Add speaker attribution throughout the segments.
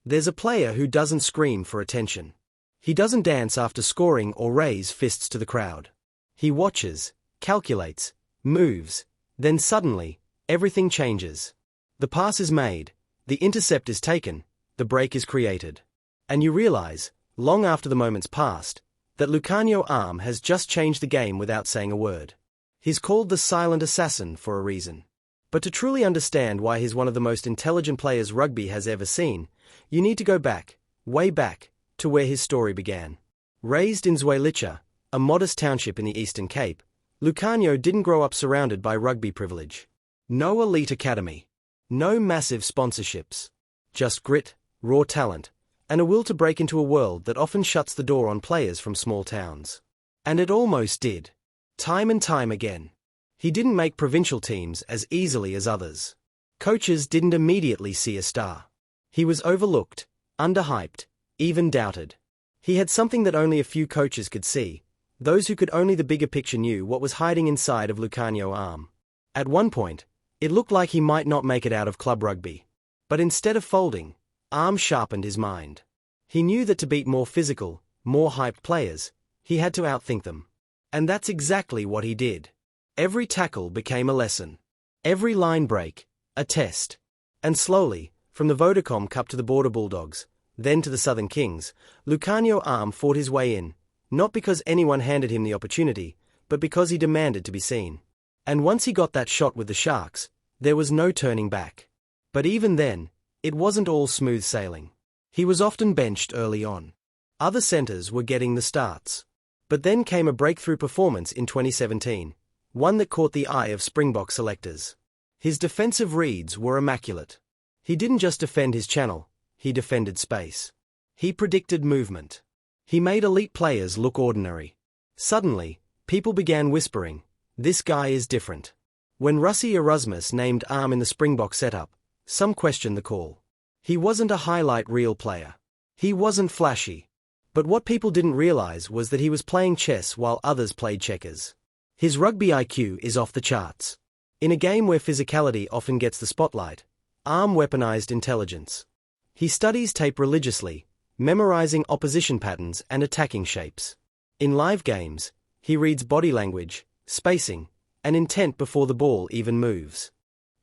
Speaker 1: There's a player who doesn't scream for attention. He doesn't dance after scoring or raise fists to the crowd. He watches, calculates, moves, then suddenly, everything changes. The pass is made, the intercept is taken, the break is created. And you realize, long after the moment's passed, that Lukhanyo Am has just changed the game without saying a word. He's called the Silent Assassin for a reason. But to truly understand why he's one of the most intelligent players rugby has ever seen, you need to go back, way back, to where his story began. Raised in Zwelica, a modest township in the Eastern Cape, Lukhanyo didn't grow up surrounded by rugby privilege. No elite academy. No massive sponsorships. Just grit, raw talent, and a will to break into a world that often shuts the door on players from small towns. And it almost did. Time and time again. He didn't make provincial teams as easily as others. Coaches didn't immediately see a star. He was overlooked, underhyped, even doubted. He had something that only a few coaches could see. Those who could only the bigger picture knew what was hiding inside of Lukhanyo Am. At one point, it looked like he might not make it out of club rugby. But instead of folding, Am sharpened his mind. He knew that to beat more physical, more hyped players, he had to outthink them. And that's exactly what he did. Every tackle became a lesson. Every line break, a test. And slowly, from the Vodacom Cup to the Border Bulldogs, then to the Southern Kings, Lukhanyo Am fought his way in, not because anyone handed him the opportunity, but because he demanded to be seen. And once he got that shot with the Sharks, there was no turning back. But even then, it wasn't all smooth sailing. He was often benched early on. Other centers were getting the starts. But then came a breakthrough performance in 2017, one that caught the eye of Springbok selectors. His defensive reads were immaculate. He didn't just defend his channel, he defended space. He predicted movement. He made elite players look ordinary. Suddenly, people began whispering, "This guy is different." When Russie Erasmus named Am in the Springbok setup, some questioned the call. He wasn't a highlight reel player. He wasn't flashy. But what people didn't realize was that he was playing chess while others played checkers. His rugby IQ is off the charts. In a game where physicality often gets the spotlight, Am weaponized intelligence. He studies tape religiously, memorizing opposition patterns and attacking shapes. In live games, he reads body language, spacing, and intent before the ball even moves.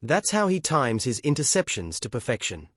Speaker 1: That's how he times his interceptions to perfection.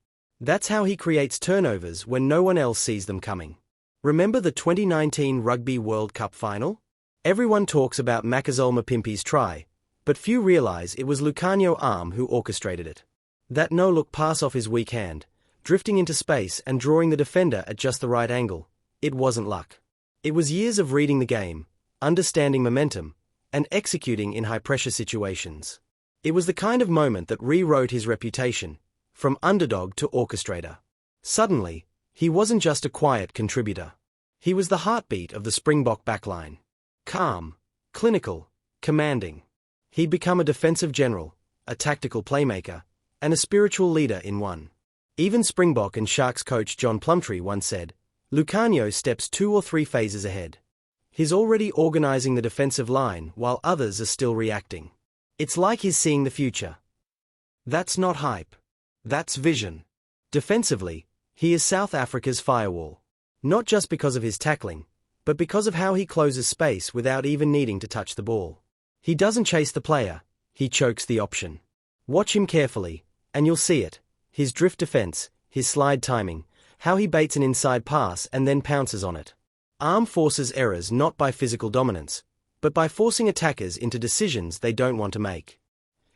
Speaker 1: That's how he creates turnovers when no one else sees them coming. Remember the 2019 Rugby World Cup final? Everyone talks about Makazole Mapimpi's try, but few realize it was Lukhanyo Am who orchestrated it. That no-look pass off his weak hand, drifting into space and drawing the defender at just the right angle, it wasn't luck. It was years of reading the game, understanding momentum, and executing in high-pressure situations. It was the kind of moment that rewrote his reputation, from underdog to orchestrator. Suddenly, he wasn't just a quiet contributor. He was the heartbeat of the Springbok backline. Calm, clinical, commanding. He'd become a defensive general, a tactical playmaker, and a spiritual leader in one. Even Springbok and Sharks coach John Plumtree once said, "Lukhanyo steps 2 or 3 phases ahead. He's already organizing the defensive line while others are still reacting. It's like he's seeing the future." That's not hype. That's vision. Defensively, he is South Africa's firewall. Not just because of his tackling, but because of how he closes space without even needing to touch the ball. He doesn't chase the player, he chokes the option. Watch him carefully, and you'll see it. His drift defense, his slide timing, how he baits an inside pass and then pounces on it. Am forces errors not by physical dominance, but by forcing attackers into decisions they don't want to make.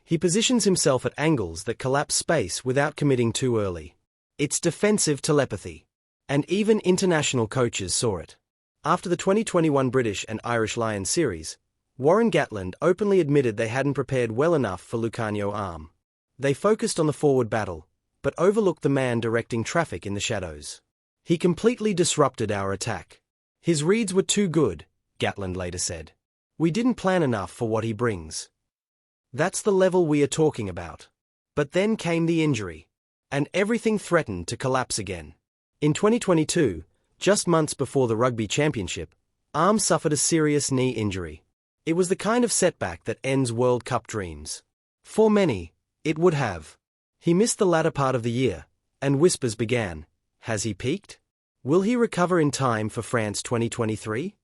Speaker 1: He positions himself at angles that collapse space without committing too early. It's defensive telepathy. And even international coaches saw it. After the 2021 British and Irish Lions series, Warren Gatland openly admitted they hadn't prepared well enough for Lukhanyo Am. They focused on the forward battle, but overlooked the man directing traffic in the shadows. He completely disrupted our attack. His reads were too good, Gatland later said. We didn't plan enough for what he brings. That's the level we are talking about. But then came the injury. And everything threatened to collapse again. In 2022, just months before the Rugby Championship, Am suffered a serious knee injury. It was the kind of setback that ends World Cup dreams. For many, it would have. He missed the latter part of the year, and whispers began, Has he peaked? Will he recover in time for France 2023?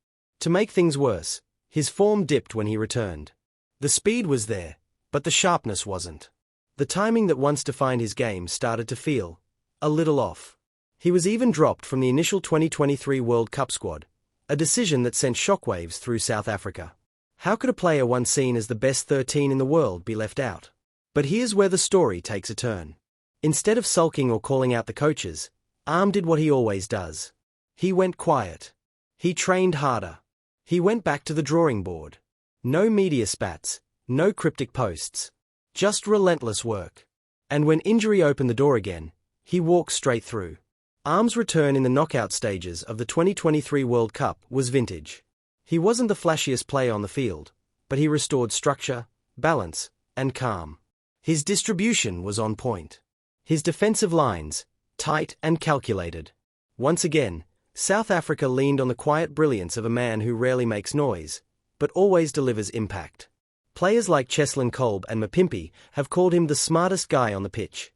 Speaker 1: To make things worse, his form dipped when he returned. The speed was there, but the sharpness wasn't. The timing that once defined his game started to feel a little off. He was even dropped from the initial 2023 World Cup squad, a decision that sent shockwaves through South Africa. How could a player once seen as the best 13 in the world be left out? But here's where the story takes a turn. Instead of sulking or calling out the coaches, Am did what he always does. He went quiet. He trained harder. He went back to the drawing board. No media spats, no cryptic posts. Just relentless work. And when injury opened the door again, he walked straight through. Am's return in the knockout stages of the 2023 World Cup was vintage. He wasn't the flashiest player on the field, but he restored structure, balance, and calm. His distribution was on point. His defensive lines, tight and calculated. Once again, South Africa leaned on the quiet brilliance of a man who rarely makes noise, but always delivers impact. Players like Cheslin Kolbe and Mapimpi have called him the smartest guy on the pitch.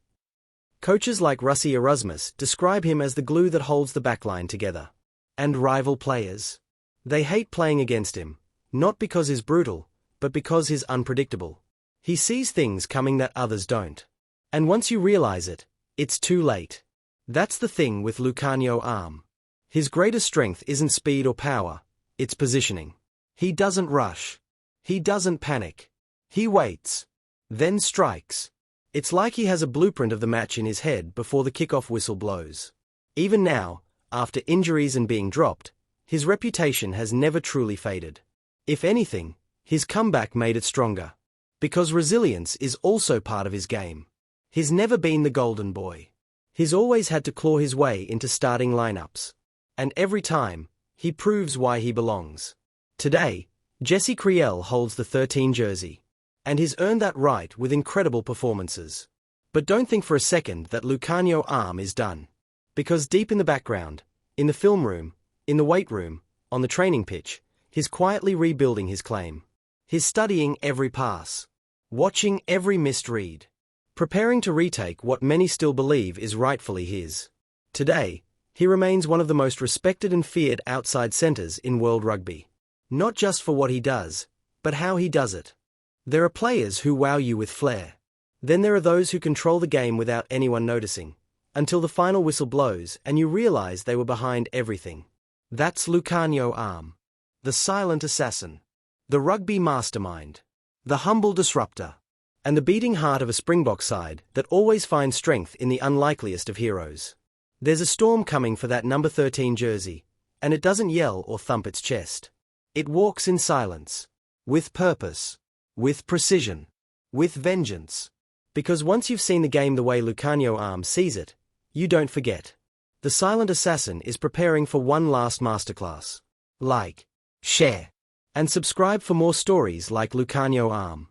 Speaker 1: Coaches like Rassie Erasmus describe him as the glue that holds the backline together. And rival players? They hate playing against him, not because he's brutal, but because he's unpredictable. He sees things coming that others don't. And once you realize it, it's too late. That's the thing with Lukhanyo Am. His greatest strength isn't speed or power, it's positioning. He doesn't rush. He doesn't panic. He waits. Then strikes. It's like he has a blueprint of the match in his head before the kickoff whistle blows. Even now, after injuries and being dropped, his reputation has never truly faded. If anything, his comeback made it stronger. Because resilience is also part of his game. He's never been the golden boy. He's always had to claw his way into starting lineups. And every time, he proves why he belongs. Today, Jesse Kriel holds the 13 jersey. And he's earned that right with incredible performances. But don't think for a second that Lukhanyo Am is done. Because deep in the background, in the film room, in the weight room, on the training pitch, he's quietly rebuilding his claim. He's studying every pass. Watching every missed read. Preparing to retake what many still believe is rightfully his. Today, he remains one of the most respected and feared outside centers in world rugby. Not just for what he does, but how he does it. There are players who wow you with flair. Then there are those who control the game without anyone noticing, until the final whistle blows and you realize they were behind everything. That's Lukhanyo Am. The silent assassin. The rugby mastermind. The humble disruptor. And the beating heart of a Springbok side that always finds strength in the unlikeliest of heroes. There's a storm coming for that number 13 jersey, and it doesn't yell or thump its chest. It walks in silence. With purpose. With precision. With vengeance. Because once you've seen the game the way Lukhanyo Am sees it, you don't forget. The silent assassin is preparing for one last masterclass. Like, share, and subscribe for more stories like Lukhanyo Am.